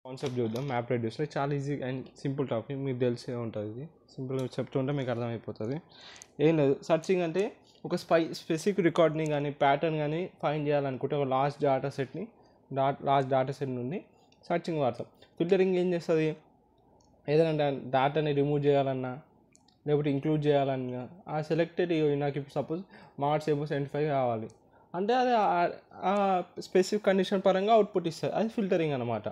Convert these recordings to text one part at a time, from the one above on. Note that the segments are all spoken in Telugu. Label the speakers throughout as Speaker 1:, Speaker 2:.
Speaker 1: కాన్సెప్ట్ చూద్దాం. మ్యాప్ రెడ్యూస్లో చాలా ఈజీ అండ్ సింపుల్ టాపిక్, మీకు తెలిసే ఉంటుంది. ఇది సింపుల్గా చెప్తుంటే మీకు అర్థమైపోతుంది. ఏం లేదు, సర్చింగ్ అంటే ఒక స్పెసిఫిక్ రికార్డ్ని కానీ ప్యాటర్న్ కానీ ఫైండ్ చేయాలనుకుంటే ఒక లాస్ట్ డేటా సెట్ నుండి సర్చింగ్ వాడతాం. ఫిల్టరింగ్ ఏం చేస్తుంది, ఏదైనా డేటాని రిమూవ్ చేయాలన్నా లేకపోతే ఇంక్లూడ్ చేయాలన్నా ఆ సెలెక్టెడ్ నాకు ఇప్పుడు సపోజ్ మార్క్స్ ఏమో 75 కావాలి అంటే అది ఆ స్పెసిఫిక్ కండిషన్ పరంగా అవుట్పుట్ ఇస్తుంది, అది ఫిల్టరింగ్ అనమాట.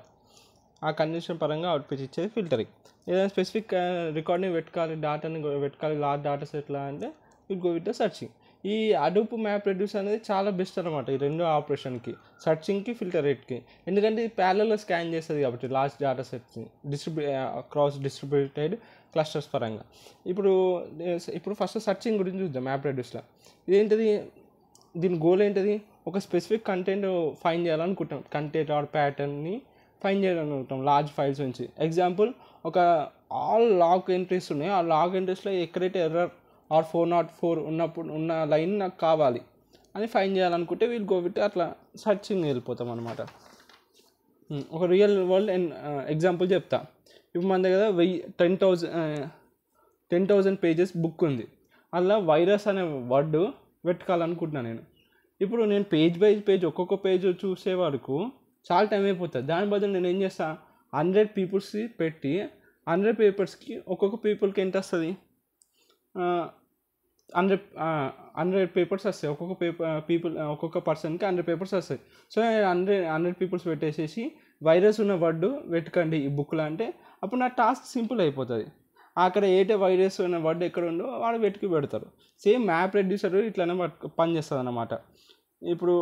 Speaker 1: ఆ కండిషన్ పరంగా అవుట్పుట్ ఇచ్చేది ఫిల్టరింగ్. ఏదైనా స్పెసిఫిక్ రికార్డ్ని వెతకాలి, డేటాని వెతకాలి లార్జ్ డేటా సెట్లా అంటే it go with the searching. ఈ అడోబ్ మ్యాప్ రెడ్యూస్ అనేది చాలా బెస్ట్ అనమాట ఈ రెండు ఆపరేషన్కి, సర్చింగ్కి ఫిల్టర్ రేట్కి. ఎందుకంటే ఇది ప్యారలల్లో స్కాన్ చేస్తుంది కాబట్టి లార్జ్ డేటా సెట్స్ని క్రాస్ డిస్ట్రిబ్యూటెడ్ క్లస్టర్స్ పరంగా. ఇప్పుడు ఫస్ట్ సర్చింగ్ గురించి చూద్దాం. మ్యాప్ రెడ్యూస్లో ఇదేంటిది, దీని గోల్ ఏంటిది, ఒక స్పెసిఫిక్ కంటెంట్ ఫైండ్ చేయాలనుకుంటాం, కంటెంట్ ఆర్ ప్యాటర్న్ని ఫైండ్ చేయాలనుకుంటాం లార్జ్ ఫైల్స్ నుంచి. ఎగ్జాంపుల్, ఒక ఆల్ లాగ్ ఎంట్రీస్ ఉన్నాయి, ఆ లాగ్ ఎంట్రీస్లో ఎక్కడైతే ఎర్రర్ ఆర్ 404 ఉన్న లైన్ నాకు కావాలి అని ఫైండ్ చేయాలనుకుంటే వీల్ గో విత్ అట్లా సర్చింగ్ వెళ్ళిపోతాం అనమాట. ఒక రియల్ వరల్డ్ ఎగ్జాంపుల్ చెప్తా. ఇప్పుడు మన దగ్గర 10,000 పేజెస్ బుక్ ఉంది, అలా వైరస్ అనే వర్డ్ వెతకాలనుకుంటున్నాను నేను. ఇప్పుడు నేను పేజ్ బై పేజ్ ఒక్కొక్క పేజ్ చూసే వరకు చాలా టైం అయిపోతుంది. దాని బదులు నేను ఏం చేస్తాను, 100 పీపుల్స్కి పెట్టి 100 పేపర్స్కి ఒక్కొక్క పీపుల్కి ఎంత వస్తుంది, 100 పేపర్స్ వస్తాయి. ఒక్కొక్క పర్సన్కి 100 పేపర్స్ వస్తాయి. సో 100 పీపుల్స్ పెట్టేసేసి వైరస్ ఉన్న వర్డ్ వెతకండి ఈ బుక్లో అంటే అప్పుడు నా టాస్క్ సింపుల్ అయిపోతుంది. అక్కడ ఏటే వైరస్ ఉన్న వర్డ్ ఎక్కడ ఉందో వాడు వెతికి పెడతారు. సేమ్ మ్యాప్ రెడ్యూసర్ ఇట్లానే పనిచేస్తుంది అన్నమాట. ఇప్పుడు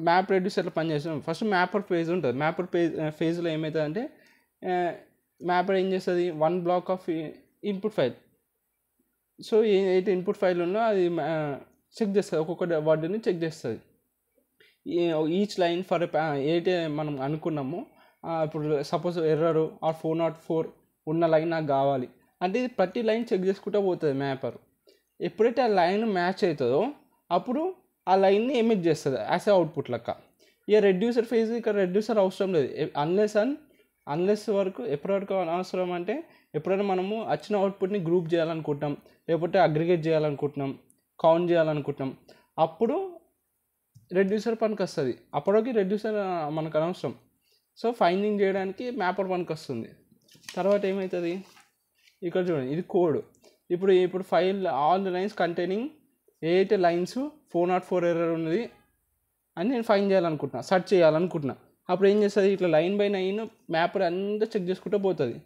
Speaker 1: మ్యాప్ రెడ్యూసర్లో పనిచేస్తాం. ఫస్ట్ మ్యాపర్ పేజ్ ఉంటుంది. మ్యాపర్ ఫేజ్లో ఏమవుతుందంటే మ్యాపర్ ఏం చేస్తుంది, 1 black of input file. So ఏదైతే ఇన్పుట్ ఫైల్ ఉందో అది చెక్ చేస్తుంది, ఒక్కొక్క వర్డ్ని చెక్ చేస్తుంది. ఈచ్ లైన్ ఫర్ ఏదైతే మనం అనుకున్నామో, ఇప్పుడు సపోజ్ ఎర్రర్ ఆర్ 404 ఉన్న లైన్ నాకు కావాలి అంటే ఇది ప్రతి లైన్ చెక్ చేసుకుంటూ పోతుంది మ్యాపర్. ఎప్పుడైతే ఆ లైన్ మ్యాచ్ అవుతుందో అప్పుడు ఆ లైన్ని ఎమిట్ చేస్తుంది యాజ్ ఏ అవుట్పుట్ లెక్క. ఇక రెడ్యూసర్ ఫేజ్ ఇక్కడ రెడ్యూసర్ అవసరం లేదు. అన్లెస్ వరకు ఎప్పటివరకు అవసరం అంటే ఎప్పుడైనా మనము వచ్చిన అవుట్పుట్ని గ్రూప్ చేయాలనుకుంటున్నాం, లేకపోతే అగ్రిగేట్ చేయాలనుకుంటున్నాం, కౌంట్ చేయాలనుకుంటున్నాం, అప్పుడు రెడ్యూసర్ పనికి వస్తుంది. అప్పటికి రెడ్యూసర్ మనకు అనవసరం. సో ఫైండింగ్ చేయడానికి మ్యాపర్ పనికి వస్తుంది. తర్వాత ఏమవుతుంది, ఇక్కడ చూడండి, ఇది కోడ్. ఇప్పుడు file all the lines containing ఏదైతే లైన్స్ 404 ఎర్రర్ ఉన్నది అని నేను ఫైండ్ చేయాలనుకుంటున్నా, సెర్చ్ చేయాలనుకుంటున్నా. అప్పుడు ఏం చేస్తుంది, ఇట్లా లైన్ బై లైన్ మ్యాపర్ అంతా చెక్ చేసుకుంటూ పోతుంది.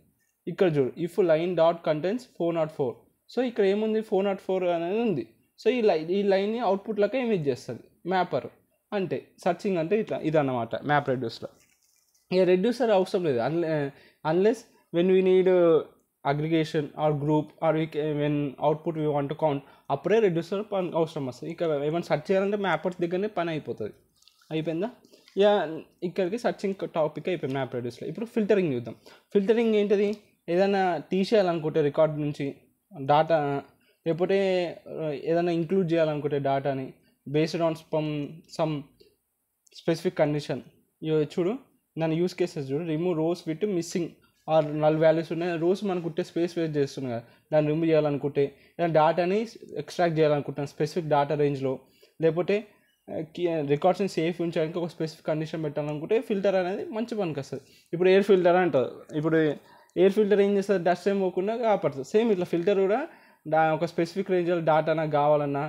Speaker 1: ఇక్కడ చూడు, if line dot contents 404. So ఇక్కడ ఏముంది, 404 అనేది ఉంది. సో ఈ లైన్ని అవుట్పుట్ లెక్క ఇమేజ్ చేస్తుంది మ్యాపర్. అంటే సర్చింగ్ అంటే ఇట్లా ఇదన్నమాట మ్యాప్ రెడ్యూస్లో. ఇక రెడ్యూసర్ అవసరం లేదు unless when we need aggregation or group or when output we want to count, అప్పుడే రెడ్యూసర్ అవసరం వస్తుంది. ఇక ఏమైనా సెర్చ్ చేయాలంటే మ్యాపర్స్ దగ్గరనే పని అయిపోతుంది. అయిపోయిందా? ఇక ఇక్కడికి సర్చింగ్ టాపిక్ అయిపోయింది మ్యాప్ రెడ్యూస్లో. ఇప్పుడు ఫిల్టరింగ్ చూద్దాం. ఫిల్టరింగ్ ఏంటిది, ఏదైనా తీసేయాలనుకుంటే రికార్డ్ నుంచి డాటా, లేకపోతే ఏదైనా ఇంక్లూడ్ చేయాలనుకుంటే డాటాని based on some specific condition. చూడు దాని యూస్ కేసెస్ చూడు, remove rows with missing or null values ఉన్నాయి. రోస్ మనకు ఉంటే స్పేస్ వేస్ట్ చేస్తుంది కదా, దాన్ని రిమూవ్ చేయాలనుకుంటే, ఏదైనా డాటాని ఎక్స్ట్రాక్ట్ చేయాలనుకుంటాం స్పెసిఫిక్ డాటా రేంజ్లో, లేకపోతే రికార్డ్స్ని సేఫ్ ఉంచడానికి ఒక స్పెసిఫిక్ కండిషన్ పెట్టాలనుకుంటే ఫిల్టర్ అనేది మంచి పనికి వస్తుంది. ఇప్పుడు ఎయిర్ ఫిల్టర్ అంటారు. ఇప్పుడు ఎయిర్ ఫిల్టర్ ఏం చేస్తుంది, డస్ట్ ఏం పోకుండా కాపాడుతుంది. సేమ్ ఇట్లా ఫిల్టర్ కూడా ఒక స్పెసిఫిక్ రేంజ్లో డాటా నాకు కావాలన్నా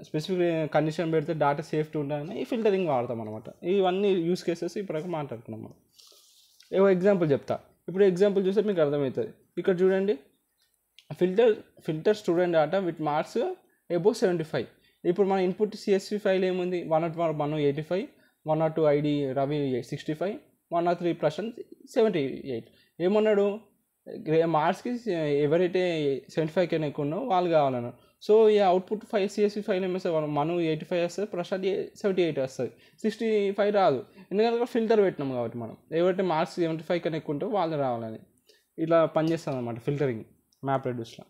Speaker 1: స్పెసిఫిక్ కండిషన్ పెడితే డాటా సేఫ్టీ ఉండాలని ఈ ఫిల్టరింగ్ వాడతాం అనమాట. ఇవన్నీ యూస్ కేసెస్ ఇప్పుడు మాట్లాడుకున్నాం మనం. ఏవో ఎగ్జాంపుల్ చెప్తా. ఇప్పుడు ఎగ్జాంపుల్ చూస్తే మీకు అర్థమవుతుంది. ఇక్కడ చూడండి, filter student data with marks above 75. ఇప్పుడు మన ఇన్పుట్ CSV ఫైల్ ఏముంది, 101 మను 85, 102 ID రవి 65, 103 ప్రశాంత్ 78. ఏమన్నాడు, మార్క్స్కి ఎవరైతే 75 కన్నా ఎక్కువ ఉన్నో వాళ్ళు కావాలన్నారు. సో ఈ అవుట్పుట్ CSV ఫైల్ ఏమొస్తుంది, మను 85 వస్తుంది, ప్రశాంత్ 78 వస్తుంది, 65 రాదు. ఎందుకంటే ఫిల్టర్ పెట్టినాం కాబట్టి మనం ఎవరైతే మార్క్స్ 75 కన్నా ఎక్కువ ఉంటే వాళ్ళు రావాలని. ఇట్లా పనిచేస్తుంది అనమాట ఫిల్టరింగ్ మ్యాప్ రెడ్యూస్లో.